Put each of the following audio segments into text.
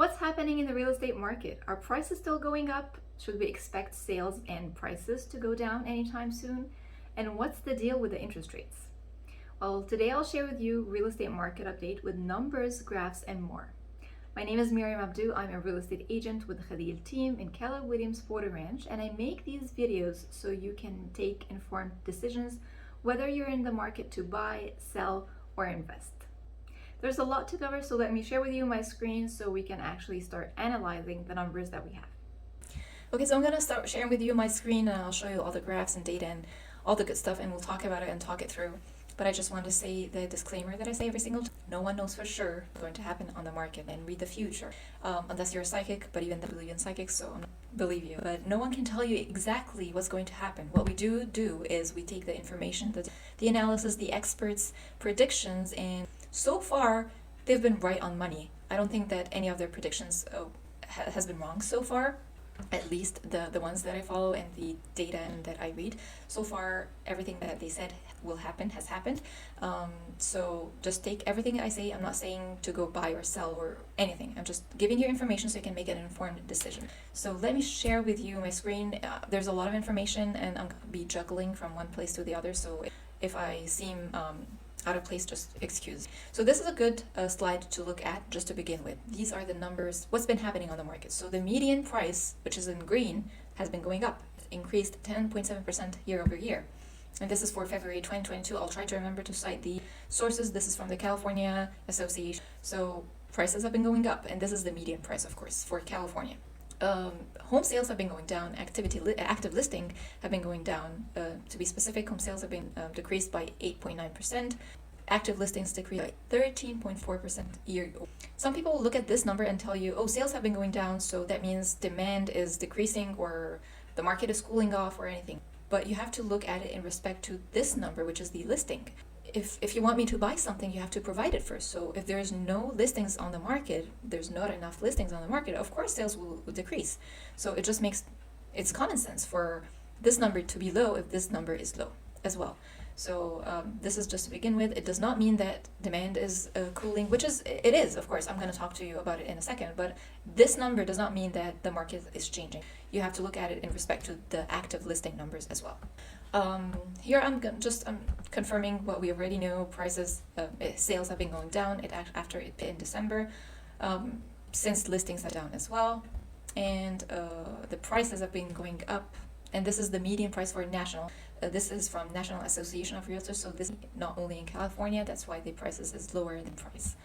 What's happening in the real estate market? Are prices still going up? Should we expect sales and prices to go down anytime soon? And what's the deal with the interest rates? Well, today I'll share with you real estate market update with numbers, graphs, and more. My name is Miriam Abdu. I'm a real estate agent with the Khalil team in Keller Williams Photo Ranch, and I make these videos so you can take informed decisions whether you're in the market to buy, sell, or invest. There's a lot to cover, so let me share with you my screen so we can actually start analyzing the numbers that we have. Okay, so I'm gonna start sharing with you my screen and I'll show you all the graphs and data and all the good stuff, and we'll talk about it and talk it through. But I just want to say the disclaimer that I say every single time. No one knows for sure what's going to happen on the market and read the future, unless you're a psychic, but even they believe in psychics, so I believe you. But no one can tell you exactly what's going to happen. What we do is we take the information, the analysis, the experts' predictions, and so far they've been right on money. I don't think that any of their predictions has been wrong so far. At least the ones that I follow and the data and that I read. So far, everything that they said will happen has happened. So just take everything I say. I'm not saying to go buy or sell or anything. I'm just giving you information so you can make an informed decision. So let me share with you my screen. There's a lot of information and I'm going to be juggling from one place to the other. So if I seem out of place, just excuse. So this is a good slide to look at just to begin with. These are the numbers, what's been happening on the market. So the median price, which is in green, has been going up. It's increased 10.7% year over year. And this is for February 2022. I'll try to remember to cite the sources. This is from the California Association. So prices have been going up, and this is the median price, of course, for California. Home sales have been going down. Active listing have been going down. To be specific, home sales have been decreased by 8.9%. Active listings decreased by 13.4% year. Some people look at this number and tell you, oh, sales have been going down, so that means demand is decreasing or the market is cooling off or anything. But you have to look at it in respect to this number, which is the listing. If you want me to buy something, you have to provide it first. So if there's no listings on the market, there's not enough listings on the market, of course sales will decrease. So it just makes, it's common sense for this number to be low if this number is low as well. So this is just to begin with. It does not mean that demand is cooling, which it is, of course. I'm going to talk to you about it in a second. But this number does not mean that the market is changing. You have to look at it in respect to the active listing numbers as well. Here I'm confirming what we already know. Prices, sales have been going down after it hit in December, since listings are down as well, and the prices have been going up. And this is the median price for national. This is from National Association of Realtors. So this is not only in California. That's why the prices is lower than price.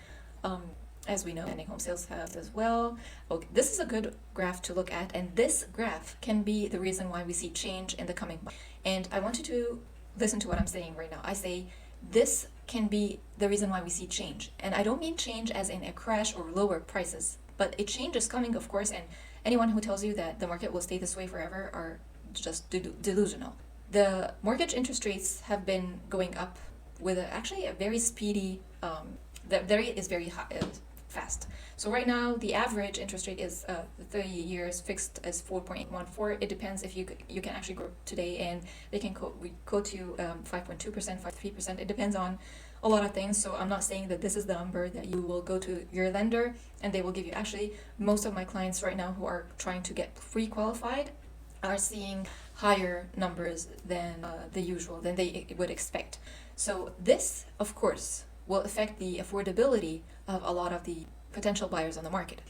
As we know, pending home sales have as well. Okay, this is a good graph to look at, and this graph can be the reason why we see change in the coming months. And I want you to listen to what I'm saying right now. I say this can be the reason why we see change. And I don't mean change as in a crash or lower prices, but a change is coming, of course, and anyone who tells you that the market will stay this way forever are just delusional. The mortgage interest rates have been going up with actually a very speedy, the rate is very high, fast. So right now the average interest rate is 30 years fixed as 4.14. It depends if you can actually go today and they can quote you 5.2%, 5.3%. It depends on a lot of things. So I'm not saying that this is the number that you will go to your lender and they will give you. Actually, most of my clients right now who are trying to get pre-qualified are seeing higher numbers than the usual, than they would expect. So this, of course, will affect the affordability of a lot of the potential buyers on the market.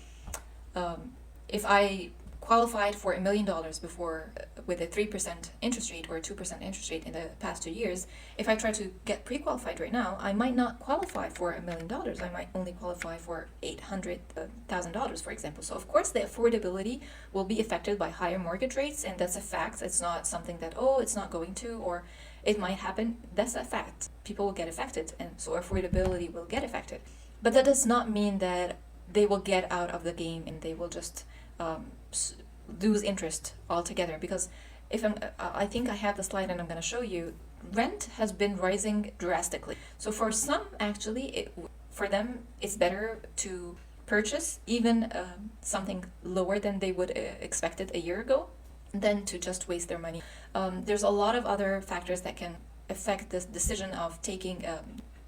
If I qualified for $1 million before with a 3% interest rate or a 2% interest rate in the past 2 years, if I try to get pre-qualified right now, I might not qualify for $1 million. I might only qualify for $800,000, for example. So of course the affordability will be affected by higher mortgage rates, and that's a fact. It's not something that, oh, it's not going to, or it might happen. That's a fact. People will get affected, and so affordability will get affected. But that does not mean that they will get out of the game and they will just lose interest altogether. Because I think I have the slide and I'm going to show you. Rent has been rising drastically. So for some, actually, for them, it's better to purchase even something lower than they would expect it a year ago than to just waste their money. There's a lot of other factors that can affect this decision of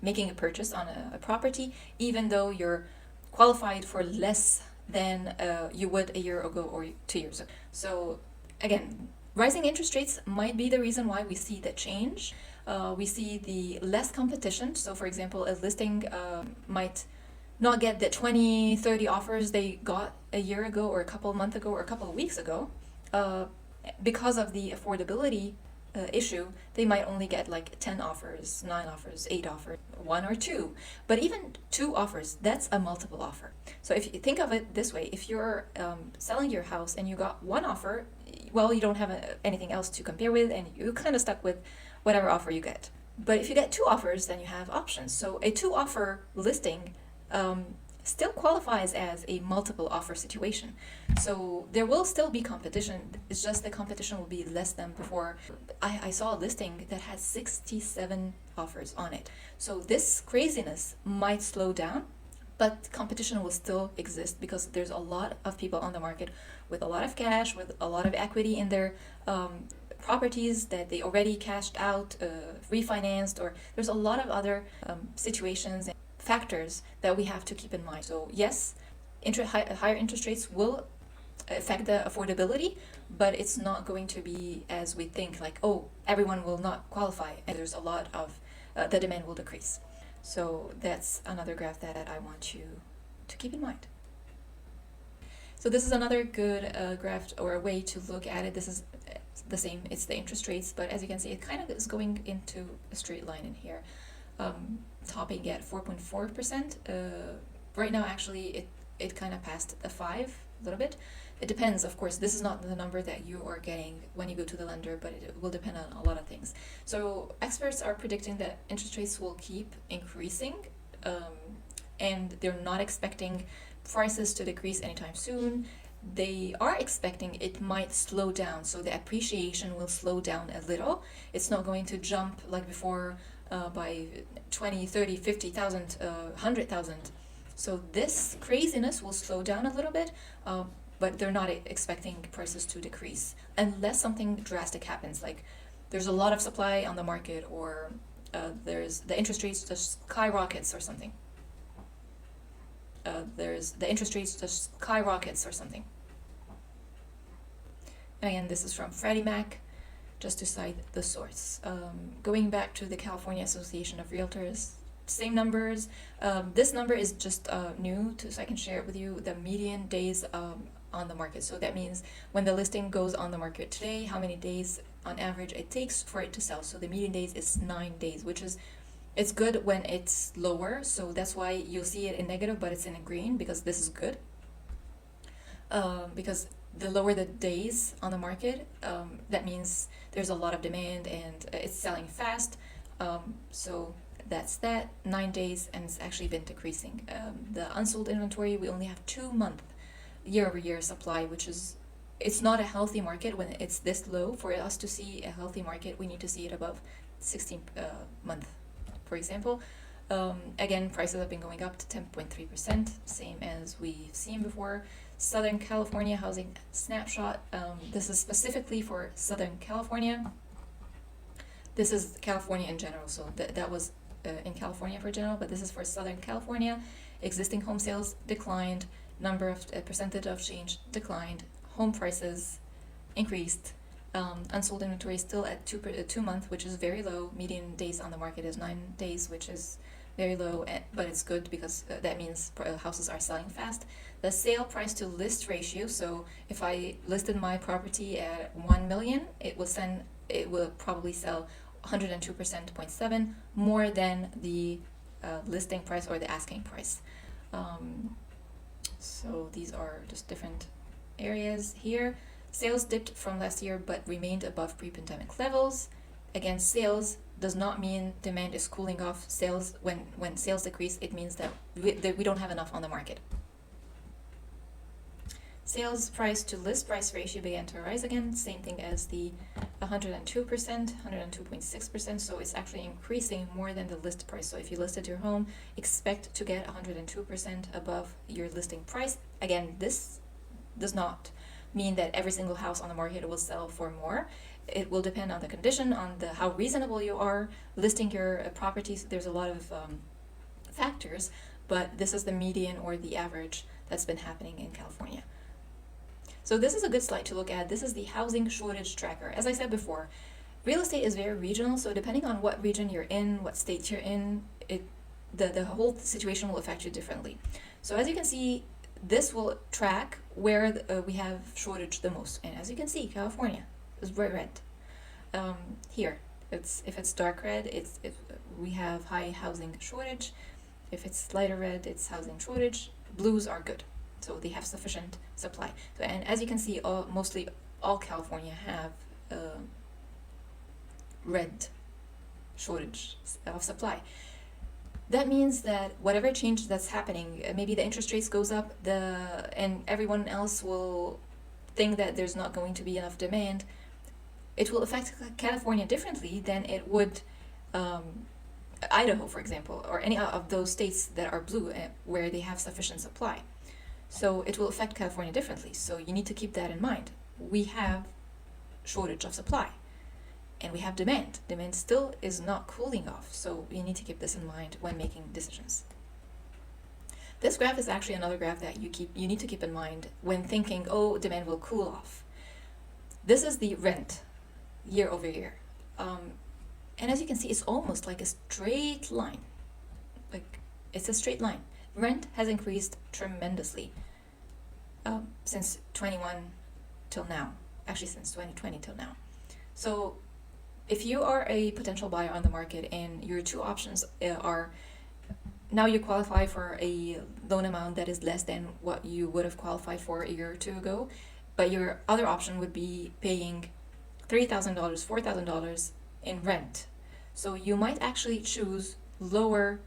making a purchase on a property, even though you're qualified for less than you would a year ago or 2 years ago. So again, rising interest rates might be the reason why we see the change. We see the less competition. So for example, a listing might not get the 20, 30 offers they got a year ago or a couple of months ago or a couple of weeks ago. Because of the affordability issue, they might only get like 10 offers, 9 offers, 8 offers, 1 or 2. But even 2 offers, that's a multiple offer. So if you think of it this way, if you're selling your house and you got 1 offer, well, you don't have anything else to compare with, and you kind of stuck with whatever offer you get. But if you get 2 offers, then you have options. So a 2 offer listing still qualifies as a multiple offer situation. So there will still be competition. It's just the competition will be less than before. I saw a listing that had 67 offers on it. So this craziness might slow down, but competition will still exist because there's a lot of people on the market with a lot of cash, with a lot of equity in their properties that they already cashed out, refinanced, or there's a lot of other situations and factors that we have to keep in mind. So yes, higher interest rates will affect the affordability, but it's not going to be as we think, like, oh, everyone will not qualify, and there's a lot of the demand will decrease. So that's another graph that I want you to keep in mind. So this is another good graph or a way to look at it. This is the same, it's the interest rates, but as you can see, it kind of is going into a straight line in here. Topping at 4.4%. Right now, actually, it kind of passed the 5 a little bit. It depends, of course. This is not the number that you are getting when you go to the lender, but it will depend on a lot of things. So experts are predicting that interest rates will keep increasing, and they're not expecting prices to decrease anytime soon. They are expecting it might slow down, so the appreciation will slow down a little. It's not going to jump like before by 20, 30, 50,000, 100,000. So this craziness will slow down a little bit, but they're not expecting prices to decrease unless something drastic happens, like there's a lot of supply on the market, or there's the interest rates just skyrockets or something. Again, this is from Freddie Mac, just to cite the source. Going back to the California Association of Realtors, same numbers. This number is just new, so I can share it with you. The median days on the market. So that means when the listing goes on the market today, how many days on average it takes for it to sell. So the median days is 9 days, which is, it's good when it's lower. So that's why you'll see it in negative, but it's in green, because this is good. Because the lower the days on the market, that means there's a lot of demand and it's selling fast. So that's that, 9 days, and it's actually been decreasing. The unsold inventory, we only have 2 month year-over-year supply, which is, it's not a healthy market when it's this low. For us to see a healthy market, we need to see it above 16 month, for example. Again, prices have been going up to 10.3%, same as we've seen before. Southern California housing snapshot. This is specifically for Southern California. This is California in general, so that was in California for general, but this is for Southern California. Existing home sales declined, number of percentage of change declined, home prices increased. Unsold inventory is still at 2 month, which is very low. Median days on the market is 9 days, which is very low, but it's good because that means houses are selling fast. The sale price to list ratio, so if I listed my property at 1 million, it will probably sell 102.7 more than the listing price or the asking price. So these are just different areas here. Sales dipped from last year but remained above pre-pandemic levels. Again, sales does not mean demand is cooling off. Sales, when sales decrease, it means that we don't have enough on the market. Sales price to list price ratio began to rise again, same thing as the 102%, 102.6%, so it's actually increasing more than the list price. So if you listed your home, expect to get 102% above your listing price. Again, this does not mean that every single house on the market will sell for more. It will depend on the condition, on how reasonable you are listing your properties. There's a lot of factors, but this is the median or the average that's been happening in California. So this is a good slide to look at. This is the housing shortage tracker. As I said before, real estate is very regional, so depending on what region you're in, what state you're in, the whole situation will affect you differently. So as you can see, this will track where we have shortage the most. And as you can see, California is bright red. Here, if it's dark red, we have high housing shortage. If it's lighter red, it's housing shortage. Blues are good, so they have sufficient supply. So, and as you can see, mostly all California have red shortage of supply. That means that whatever change that's happening, maybe the interest rates goes up, and everyone else will think that there's not going to be enough demand. It will affect California differently than it would Idaho, for example, or any of those states that are blue where they have sufficient supply. So it will affect California differently. So you need to keep that in mind. We have shortage of supply. And we have demand. Demand still is not cooling off, so you need to keep this in mind when making decisions. This graph is actually another graph that you need to keep in mind when thinking, oh, demand will cool off. This is the rent year over year. And as you can see, it's almost like a straight line. Like, it's a straight line. Rent has increased tremendously since 21 till now. Actually, since 2020 till now. So if you are a potential buyer on the market and your two options are, now you qualify for a loan amount that is less than what you would have qualified for a year or two ago, but your other option would be paying $3,000, $4,000 in rent. So you might actually choose lower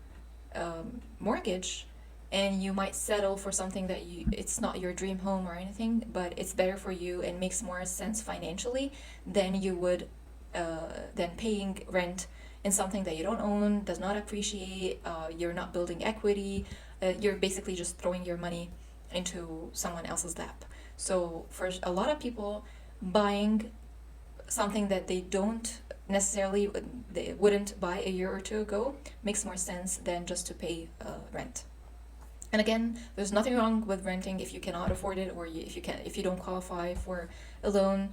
mortgage, and you might settle for something that it's not your dream home or anything, but it's better for you and makes more sense financially than you would than paying rent in something that you don't own, does not appreciate, you're not building equity, you're basically just throwing your money into someone else's lap. So for a lot of people, buying something that they wouldn't buy a year or two ago makes more sense than just to pay rent. And again, there's nothing wrong with renting if you cannot afford it, or if you don't qualify for a loan.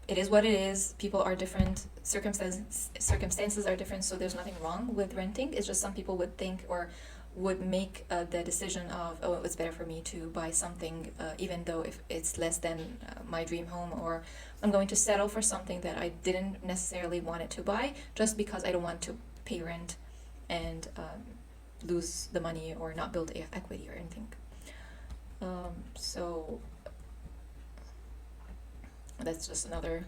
It is what it is. People are different. Circumstances are different. So there's nothing wrong with renting. It's just some people would think or would make the decision of, oh, it's better for me to buy something, even though if it's less than my dream home, or I'm going to settle for something that I didn't necessarily want it to buy just because I don't want to pay rent and lose the money or not build equity or anything. So that's just another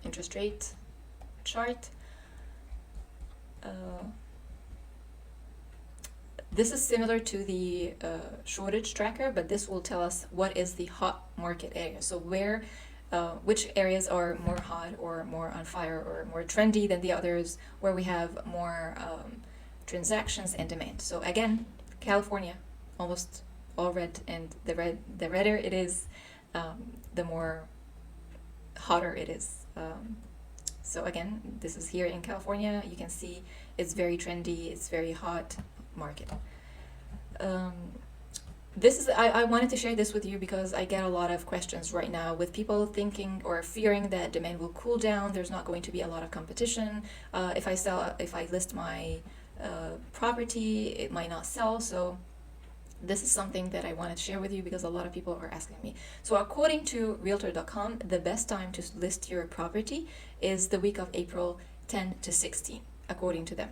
interest rate chart. This is similar to the shortage tracker, but this will tell us what is the hot market area. So which areas are more hot or more on fire or more trendy than the others, where we have more transactions and demand. So again, California, almost all red, and the redder it is, the more hotter it is. So again, this is here in California. You can see it's very trendy, it's very hot market. I wanted to share this with you because I get a lot of questions right now with people thinking or fearing that demand will cool down. There's not going to be a lot of competition. If I list my property, it might not sell. So this is something that I wanted to share with you because a lot of people are asking me. So according to Realtor.com, the best time to list your property is the week of April 10 to 16, according to them.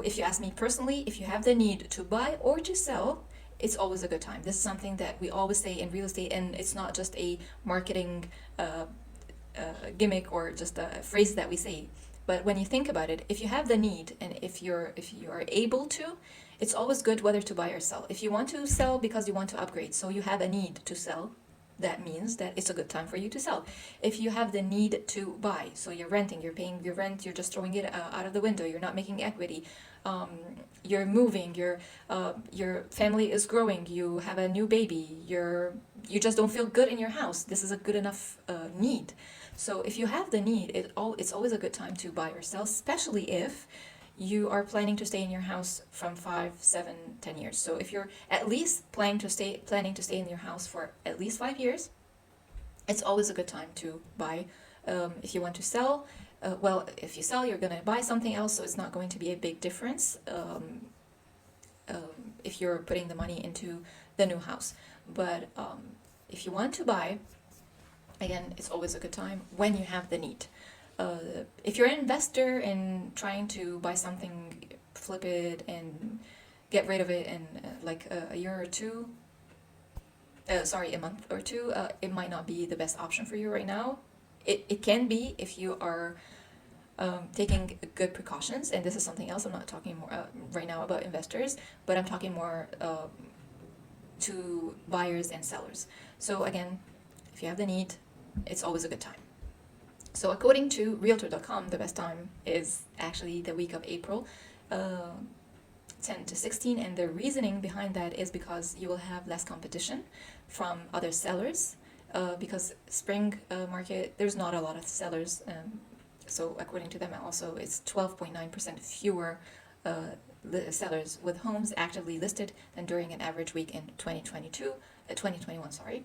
If you ask me personally, if you have the need to buy or to sell, it's always a good time. This is something that we always say in real estate, and it's not just a marketing gimmick or just a phrase that we say. But when you think about it, if you have the need and if you are able to, it's always good whether to buy or sell. If you want to sell because you want to upgrade, so you have a need to sell, that means that it's a good time for you to sell. If you have the need to buy, so you're renting, you're paying your rent, you're just throwing it out of the window, you're not making equity, you're moving, your family is growing, you have a new baby, you just don't feel good in your house, this is a good enough need. So if you have the need, it's always a good time to buy or sell, especially if you are planning to stay in your house from 5, 7, 10 years. So if you're at least planning to stay in your house for at least 5 years, it's always a good time to buy. If you want to sell, if you sell, you're going to buy something else, so it's not going to be a big difference if you're putting the money into the new house. But if you want to buy, again, it's always a good time when you have the need. If you're an investor and trying to buy something, flip it and get rid of it in a year or two, a month or two, it might not be the best option for you right now. It can be if you are taking good precautions, and this is something else. I'm not talking more right now about investors, but I'm talking more to buyers and sellers. So again, if you have the need, it's always a good time. So according to Realtor.com, the best time is actually the week of April 10 to 16, and the reasoning behind that is because you will have less competition from other sellers, because spring market, there's not a lot of sellers, so according to them also, it's 12.9% fewer sellers with homes actively listed than during an average week in 2021, sorry.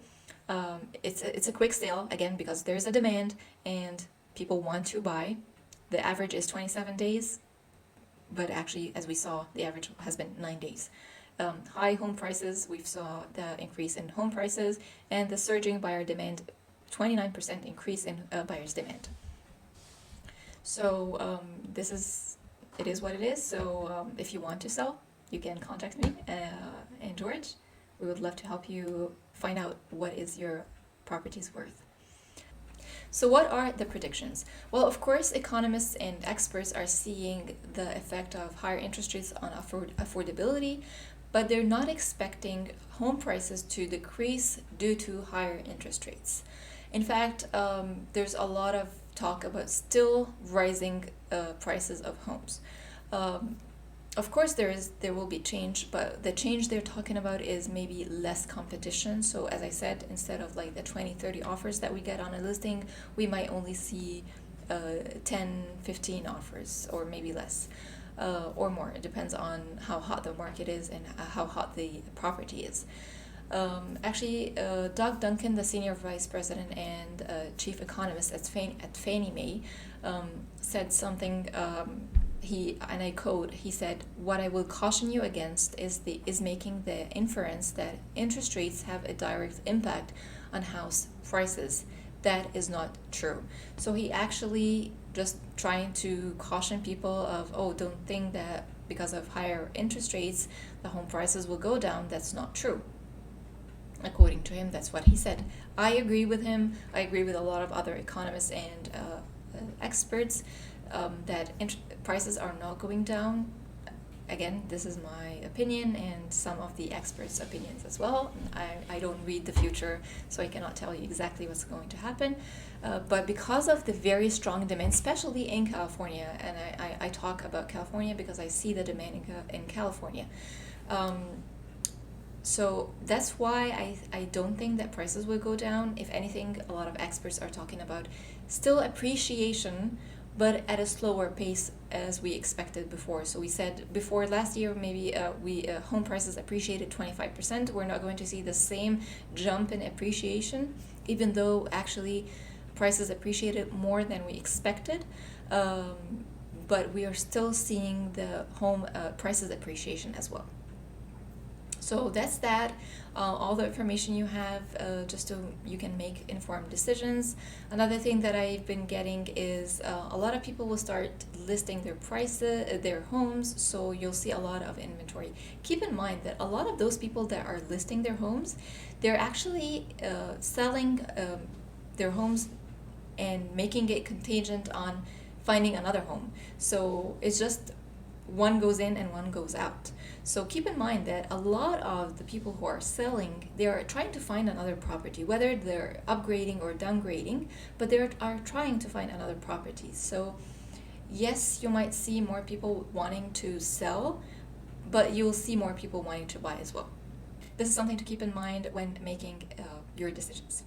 It's a quick sale, again, because there's a demand and people want to buy. The average is 27 days, but actually, as we saw, the average has been 9 days. High home prices, we saw the increase in home prices, and the surging buyer demand, 29% increase in buyer's demand. So it is what it is. So if you want to sell, you can contact me and George. We would love to help you find out what is your property's worth. So what are the predictions? Well, of course, economists and experts are seeing the effect of higher interest rates on affordability, but they're not expecting home prices to decrease due to higher interest rates. In fact, there's a lot of talk about still rising prices of homes. Of course, there will be change, but the change they're talking about is maybe less competition. So as I said, instead of like the 20, 30 offers that we get on a listing, we might only see 10, 15 offers, or maybe less, or more. It depends on how hot the market is and how hot the property is. Doug Duncan, the Senior Vice President and Chief Economist at Fannie Mae, said something, and I quote, he said, "What I will caution you against is making the inference that interest rates have a direct impact on house prices. That is not true." So he actually just trying to caution people of, don't think that because of higher interest rates, the home prices will go down. That's not true. According to him, that's what he said. I agree with him. I agree with a lot of other economists and experts that prices are not going down. Again, this is my opinion and some of the experts' opinions as well. I don't read the future, so I cannot tell you exactly what's going to happen. But because of the very strong demand, especially in California, and I talk about California because I see the demand in California. So that's why I don't think that prices will go down. If anything, a lot of experts are talking about still appreciation, but at a slower pace as we expected before. So we said before last year, maybe home prices appreciated 25%. We're not going to see the same jump in appreciation, even though actually prices appreciated more than we expected. But we are still seeing the home prices appreciation as well. So that's that. All the information you have, just so you can make informed decisions. Another thing that I've been getting is a lot of people will start listing their prices, their homes, so you'll see a lot of inventory. Keep in mind that a lot of those people that are listing their homes, they're actually selling their homes and making it contingent on finding another home. So it's just one goes in and one goes out. So keep in mind that a lot of the people who are selling, they are trying to find another property, whether they're upgrading or downgrading, but they are trying to find another property. So yes, you might see more people wanting to sell, but you'll see more people wanting to buy as well. This is something to keep in mind when making your decisions.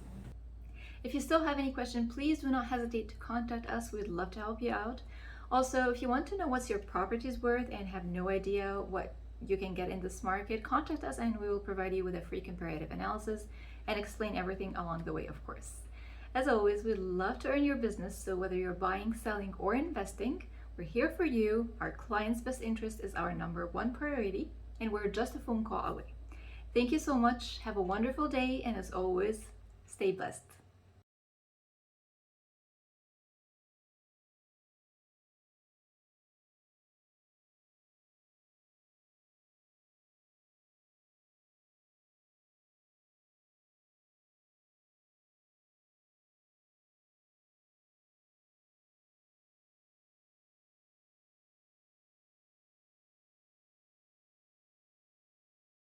If you still have any question, please do not hesitate to contact us. We'd love to help you out. Also, if you want to know what's your property's worth and have no idea what you can get in this market, contact us and we will provide you with a free comparative analysis and explain everything along the way, of course. As always, we'd love to earn your business, so whether you're buying, selling, or investing, we're here for you. Our clients' best interest is our number one priority, and we're just a phone call away. Thank you so much. Have a wonderful day, and as always, stay blessed.